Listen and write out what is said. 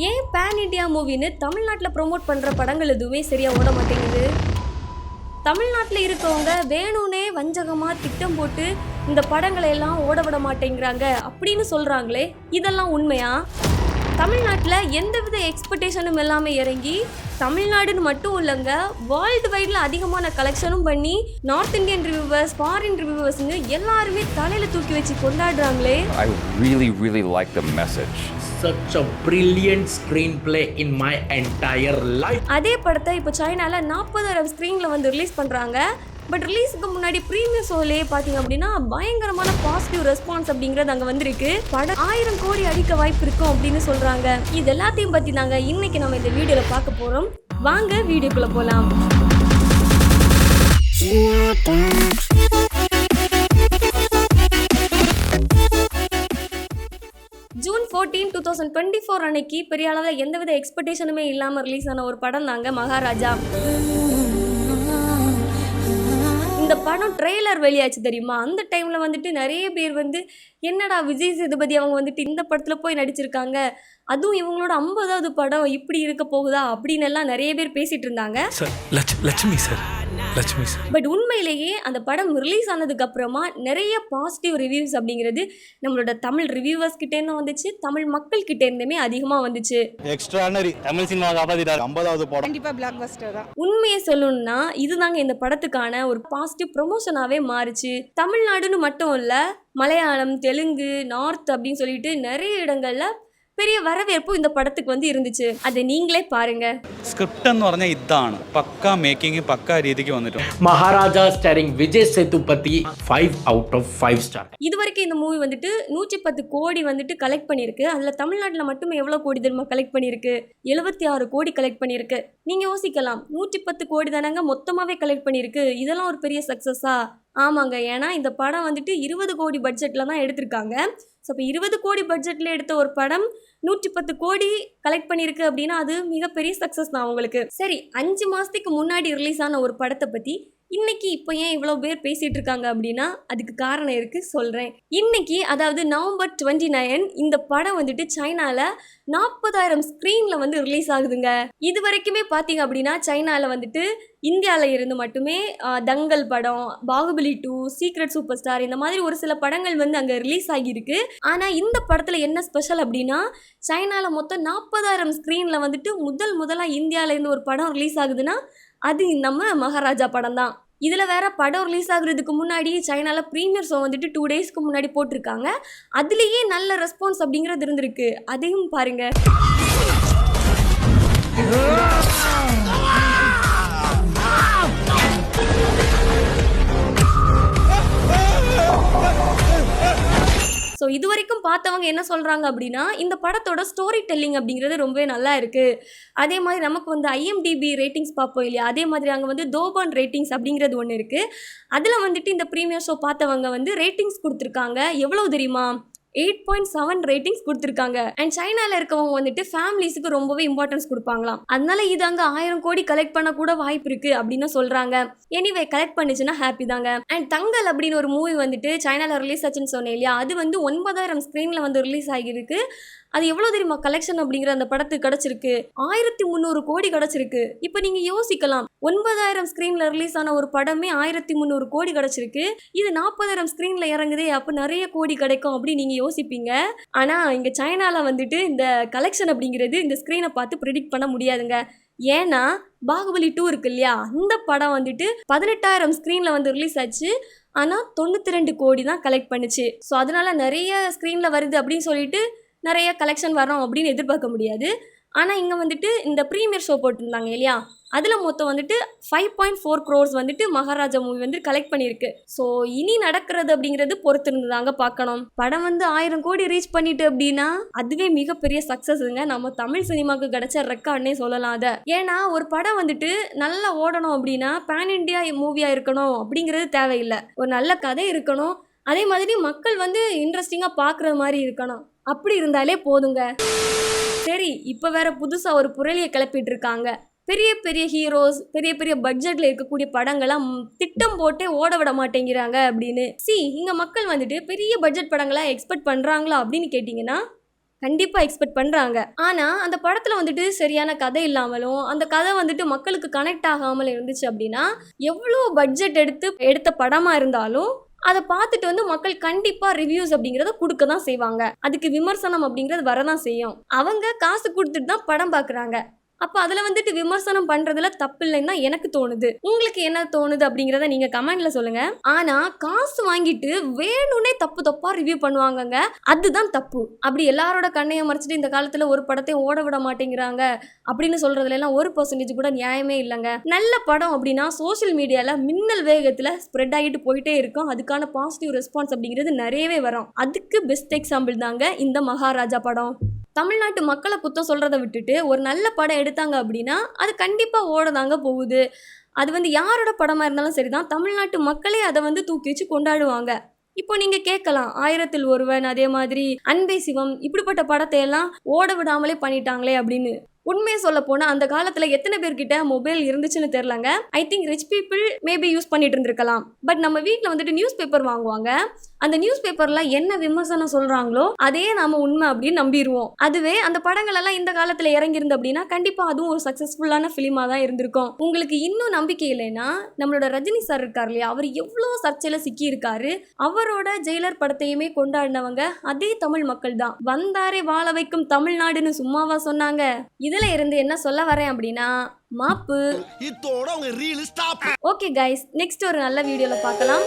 ஏன் pan India மூவின்னு தமிழ்நாட்டில் promote பண்ணுற படங்கள் எதுவுமே சரியாக ஓட மாட்டேங்குது? தமிழ்நாட்டில் இருக்கவங்க வேணும்னே வஞ்சகமாக திட்டம் போட்டு இந்த படங்களை எல்லாம் ஓட விட மாட்டேங்கிறாங்க அப்படின்னு சொல்கிறாங்களே, இதெல்லாம் உண்மையா? தமிழ்நாட்டில் எந்தவித எக்ஸ்பெக்டேஷனும் எல்லாமே இறங்கி தமிழ்நாடுன்னு மட்டும் இல்லைங்க, வேர்ல்டு வைடில் அதிகமான கலெக்ஷனும் பண்ணி நார்த் இந்தியன் ரிவ்யூவர்ஸ், ஃபாரின் ரிவ்யூவர்ஸ்னு எல்லாருமே தலையில் தூக்கி வச்சு கொண்டாடுறாங்களே. I really like the message. Such a brilliant screenplay in my entire life. அதே படத்தை இப்போ சைனால 40,000 ஸ்க்ரீனில் வந்து ரிலீஸ் பண்ணுறாங்க. பட் ரிலீஸுக்கு முன்னாடி ப்ரீமியர் ஷோலே பார்த்தீங்க அப்படின்னா பயங்கரமான பாசிட்டிவ் ரெஸ்பான்ஸ் அப்படிங்கிறது அங்கே வந்திருக்கு. படம் 1000 கோடி அடிக்க வாய்ப்பு இருக்கும் அப்படின்னு சொல்கிறாங்க. இது எல்லாத்தையும் பற்றி தாங்க இன்னைக்கு நம்ம இந்த வீடியோவில் பார்க்க போகிறோம். வாங்க வீடியோக்குள்ளே போகலாம். ஜூன் 14, 2024 அன்னைக்கு பெரிய அளவில் எந்தவித எக்ஸ்பெக்டேஷனுமே இல்லாமல் ரிலீஸ் ஆன ஒரு படம் தாங்க மகாராஜா. இந்த படம் ட்ரெய்லர் வெளியாச்சு தெரியுமா? அந்த டைமில் வந்துட்டு நிறைய பேர் வந்து என்னடா விஜய் சேதுபதி அவங்க வந்துட்டு இந்த படத்தில் போய் நடிச்சிருக்காங்க, அதுவும் இவங்களோட 50வது படம் இப்படி இருக்க போகுதா அப்படின்னு எல்லாம் நிறைய பேர் பேசிட்டு இருந்தாங்க. பட் உண்மையிலேயே அந்த படம் ரிலீஸ் ஆனதுக்கு அப்புறமா நிறைய பாசிட்டிவ் ரிவ்யூஸ் அப்படிங்கிறது நம்மளோட தமிழ் ரிவ்யூவர்ஸ் கிட்டே இருந்தும் வந்துச்சு, தமிழ் மக்கள் கிட்டே இருந்துமே அதிகமாக வந்துச்சு. எக்ஸ்ட்ரானரி தமிழ் சினிமா காப்பாத்திட்டார். 50வது படம் கண்டிப்பா பிளாக் பஸ்டர் தான். உண்மையை சொல்லணும்னா இதுதாங்க இந்த படத்துக்கான ஒரு பாசிட்டிவ் ப்ரொமோஷனாவே மாறுச்சு. தமிழ்நாடுன்னு மட்டும் இல்ல, மலையாளம், தெலுங்கு, நார்த் அப்படின்னு சொல்லிட்டு நிறைய இடங்கள்ல பெரிய வரவேற்பு இந்த படத்துக்கு வந்து இருந்துச்சு. அதை நீங்களே பாருங்க. സ്ക്രിപ്റ്റ് എന്ന് പറഞ്ഞാൽ ഇതാണ് പക്ക മേക്കിംഗ് പക്ക രീതിക്ക് വന്നിട്ടുണ്ട്. Maharaja starring Vijay Sethupathi, 5 out of 5 star. இது வரைக்கும் இந்த மூவி வந்துட்டு 110 கோடி வந்துட்டு கலெக்ட் பண்ணியிருக்கு. அதில் தமிழ்நாட்டில் மட்டுமே எவ்வளோ கோடி தெரியுமா கலெக்ட் பண்ணியிருக்கு? 76 கோடி கலெக்ட் பண்ணியிருக்கு. நீங்கள் யோசிக்கலாம், 110 கோடி தானங்க மொத்தமாகவே கலெக்ட் பண்ணியிருக்கு, இதெல்லாம் ஒரு பெரிய சக்ஸஸா? ஆமாங்க, ஏன்னா இந்த படம் வந்துட்டு 20 கோடி பட்ஜெட்டில் தான் எடுத்திருக்காங்க. ஸோ இப்போ 20 கோடி பட்ஜெட்டில் எடுத்த ஒரு படம் 110 கோடி கலெக்ட் பண்ணியிருக்கு அப்படின்னா அது மிகப்பெரிய சக்ஸஸ் தான் அவங்களுக்கு. சரி, 5 மாதத்துக்கு முன்னாடி ரிலீஸ் ஆன ஒரு படத்தை பற்றி இன்னைக்கு இப்போ ஏன் இவ்வளோ பேர் பேசிகிட்டு இருக்காங்க அப்படின்னா அதுக்கு காரணம் இருக்குது, சொல்கிறேன். இன்னைக்கு அதாவது நவம்பர் 29 இந்த படம் வந்துட்டு சைனாவில் 40,000 ஸ்க்ரீனில் வந்து ரிலீஸ் ஆகுதுங்க. இது வரைக்குமே பார்த்தீங்க அப்படின்னா சைனாவில் வந்துட்டு இந்தியாவில் இருந்து மட்டுமே தங்கல் படம், பாகுபலி 2, சீக்ரெட் சூப்பர் ஸ்டார் இந்த மாதிரி ஒரு சில படங்கள் வந்து அங்கே ரிலீஸ் ஆகியிருக்கு. ஆனால் இந்த படத்தில் என்ன ஸ்பெஷல் அப்படின்னா சைனாவில் மொத்தம் 40,000 ஸ்க்ரீனில் வந்துட்டு முதலாக இந்தியாவிலேருந்து ஒரு படம் ரிலீஸ் ஆகுதுன்னா அது நம்ம மகாராஜா படம் தான். இதில் வேற படம் ரிலீஸ் ஆகுறதுக்கு முன்னாடி சைனாவில் ப்ரீமியர் ஷோ வந்துட்டு 2 டேஸ்க்கு முன்னாடி போட்டிருக்காங்க. அதுலேயே நல்ல ரெஸ்பான்ஸ் அப்படிங்கிறது இருந்திருக்கு, அதையும் பாருங்க. ஸோ இது வரைக்கும் பார்த்தவங்க என்ன சொல்கிறாங்க அப்படின்னா இந்த படத்தோட ஸ்டோரி டெல்லிங் அப்படிங்கிறது ரொம்பவே நல்லா இருக்குது. அதே மாதிரி நமக்கு வந்து IMDb ரேட்டிங்ஸ் பார்ப்போம் இல்லையா, அதே மாதிரி அங்கே வந்து தோபான் ரேட்டிங்ஸ் அப்படிங்கிறது ஒன்று இருக்குது. அதில் வந்துட்டு இந்த ப்ரீமியர் ஷோ பார்த்தவங்க வந்து ரேட்டிங்ஸ் கொடுத்துருக்காங்க. எவ்வளோ தெரியுமா? 8.7 ரேட்டிங்ஸ் கொடுத்துருக்காங்க. அண்ட் சைனாவில் இருக்கவங்க வந்துட்டு ஃபேமிலிஸுக்கு ரொம்பவே இம்பார்ட்டன்ஸ் கொடுப்பாங்களாம். அதனால இது அங்கே 1000 கோடி கலெக்ட் பண்ண கூட வாய்ப்பு இருக்கு அப்படின்னு சொல்றாங்க. எனிவே கலெக்ட் பண்ணிச்சுன்னா ஹாப்பி தாங்க. அண்ட் தங்கல் அப்படின்னு ஒரு மூவி வந்துட்டு சைனாவில் ரிலீஸ் ஆச்சுன்னு சொன்னேன் இல்லையா, அது வந்து 9,000 ஸ்க்ரீனில் வந்து ரிலீஸ் ஆகியிருக்கு. அது எவ்வளோ தெரியுமா கலெக்ஷன் அப்படிங்கிற அந்த படத்துக்கு கிடச்சிருக்கு? 1300 கோடி கிடச்சிருக்கு. இப்போ நீங்கள் யோசிக்கலாம், 9,000 ஸ்க்ரீனில் ரிலீஸ் ஆன ஒரு படமே 1300 கோடி கிடச்சிருக்கு, இது 40,000 ஸ்க்ரீனில் இறங்குதே, அப்போ நிறைய கோடி கிடைக்கும் அப்படின்னு நீங்கள் யோசிப்பீங்க. ஆனால் இங்கே சைனாவில் வந்துட்டு இந்த கலெக்ஷன் அப்படிங்கிறது இந்த ஸ்க்ரீனை பார்த்து ப்ரிடிக்ட் பண்ண முடியாதுங்க. ஏன்னா பாகுபலி 2 இருக்கு இல்லையா, அந்த படம் வந்துட்டு 18,000 ஸ்க்ரீனில் வந்து ரிலீஸ் ஆச்சு, ஆனால் 92 கோடி தான் கலெக்ட் பண்ணுச்சு. ஸோ அதனால நிறைய ஸ்க்ரீனில் வருது அப்படின்னு சொல்லிட்டு நிறைய கலெக்ஷன் வரும் அப்படின்னு எதிர்பார்க்க முடியாது. ஆனால் இங்கே வந்துட்டு இந்த ப்ரீமியர் ஷோ போட்டிருந்தாங்க இல்லையா, அதில் மொத்தம் வந்துட்டு 5.4 crores வந்துட்டு மகாராஜா மூவி வந்து கலெக்ட் பண்ணியிருக்கு. ஸோ இனி நடக்கிறது அப்படிங்கிறது பொறுத்திருந்தாங்க பார்க்கணும். படம் வந்து 1000 கோடி ரீச் பண்ணிட்டு அப்படின்னா அதுவே மிகப்பெரிய சக்ஸஸ்ங்க. நம்ம தமிழ் சினிமாவுக்கு கிடைச்ச ரெக்கார்ட்னே சொல்லலாம் அதை. ஏன்னா ஒரு படம் வந்துட்டு நல்லா ஓடணும் அப்படின்னா பேன் இண்டியா மூவியாக இருக்கணும் அப்படிங்கிறது தேவையில்லை. ஒரு நல்ல கதை இருக்கணும், அதே மாதிரி மக்கள் வந்து இன்ட்ரெஸ்டிங்காக பார்க்குற மாதிரி இருக்கணும். அப்படி இருந்தாலே போதுங்க. சரி, இப்போ வேற புதுசாக ஒரு புரளியை கிளப்பிட்டு இருக்காங்க. பெரிய பெரிய ஹீரோஸ், பெரிய பெரிய பட்ஜெட்டில் இருக்கக்கூடிய படங்களாம் திட்டம் போட்டே ஓட விட மாட்டேங்கிறாங்க அப்படின்னு. இங்கே மக்கள் வந்துட்டு பெரிய பட்ஜெட் படங்களாக எக்ஸ்பெக்ட் பண்ணுறாங்களா அப்படின்னு கேட்டிங்கன்னா கண்டிப்பா எக்ஸ்பெக்ட் பண்றாங்க. ஆனா அந்த படத்துல வந்துட்டு சரியான கதை இல்லாமலும் அந்த கதை வந்துட்டு மக்களுக்கு கனெக்ட் ஆகாமல் இருந்துச்சு அப்படின்னா எவ்வளோ பட்ஜெட் எடுத்த படமா இருந்தாலும் அதை பார்த்துட்டு வந்து மக்கள் கண்டிப்பா ரிவ்யூஸ் அப்படிங்கறத கொடுக்க தான் செய்வாங்க. அதுக்கு விமர்சனம் அப்படிங்கிறது வரதான் செய்யும். அவங்க காசு கொடுத்துட்டு தான் படம் பார்க்குறாங்க. அப்ப அதுல வந்துட்டு விமர்சனம் பண்றதுல தப்பு இல்லைன்னு தான் எனக்கு தோணுது. உங்களுக்கு என்ன தோணுது அப்படிங்கறத நீங்க கமெண்ட்ல சொல்லுங்க. ஆனா காசு வாங்கிட்டு வேணும்னே தப்பா ரிவ்யூ பண்ணுவாங்கங்க. அதுதான் தப்பு. அப்படி எல்லாரோட கண்ணையும் மறைச்சிட்டு இந்த காலத்துல ஒரு படத்தையும் ஓட விட மாட்டேங்கிறாங்க அப்படின்னு சொல்றதுல எல்லாம் 1% கூட நியாயமே இல்லைங்க. நல்ல படம் அப்படின்னா சோசியல் மீடியால மின்னல் வேகத்துல ஸ்ப்ரெட் ஆகிட்டு போயிட்டே இருக்கும். அதுக்கான பாசிட்டிவ் ரெஸ்பான்ஸ் அப்படிங்கிறது நிறையவே வரும். அதுக்கு பெஸ்ட் எக்ஸாம்பிள் தாங்க இந்த மகாராஜா படம். தமிழ்நாட்டு மக்களை குத்தம் சொல்றதை விட்டுட்டு ஒரு நல்ல படம் எடுத்தாங்க அப்படின்னா அது கண்டிப்பா ஓடதாங்க போகுது. அது வந்து யாரோட படமா இருந்தாலும் சரிதான், தமிழ்நாட்டு மக்களே அதை வந்து தூக்கி வச்சு கொண்டாடுவாங்க. இப்போ நீங்க கேட்கலாம், 1000ல் ஒருவன், அதே மாதிரி அன்பே சிவம், இப்படிப்பட்ட படத்தை எல்லாம் ஓட விடாமலே பண்ணிட்டாங்களே அப்படின்னு. உண்மையை சொல்ல போனா அந்த காலத்துல எத்தனை பேர்கிட்ட மொபைல் இருந்துச்சுன்னு தெரியலங்க. I think rich people maybe use பண்ணிட்டு இருந்திருக்கலாம். பட் நம்ம வீட்டில் வந்துட்டு நியூஸ் பேப்பர் வாங்குவாங்க. அந்த நியூஸ் பேப்பர்ல என்ன விமர்சனம் சொல்றாங்களோ அதே நாம உண்மை அப்படின்னு நம்பிடுவோம். அதுவே அந்த படங்கள் எல்லாம் இந்த காலத்துல இறங்கியிருந்து அப்படின்னா கண்டிப்பா அதுவும் ஒரு சக்சஸ்ஃபுல்லான பிலிமா தான் இருந்திருக்கும். உங்களுக்கு இன்னும் நம்பிக்கை இல்லைன்னா நம்மளோட ரஜினி சார் இருக்கார் இல்லையா, அவர் எவ்வளவு சர்ச்சையில சிக்கி இருக்காரு. அவரோட ஜெயிலர் படத்தையுமே கொண்டாடினவங்க அதே தமிழ் மக்கள் தான். வந்தாரே வாழ வைக்கும் தமிழ்நாடுன்னு சும்மாவா சொன்னாங்க. இதுல இருந்து என்ன சொல்ல வரேன் அப்படின்னா மாப்பு. இதோட உங்க reel stop. Okay guys, next ஒரு நல்ல வீடியோல பார்க்கலாம்.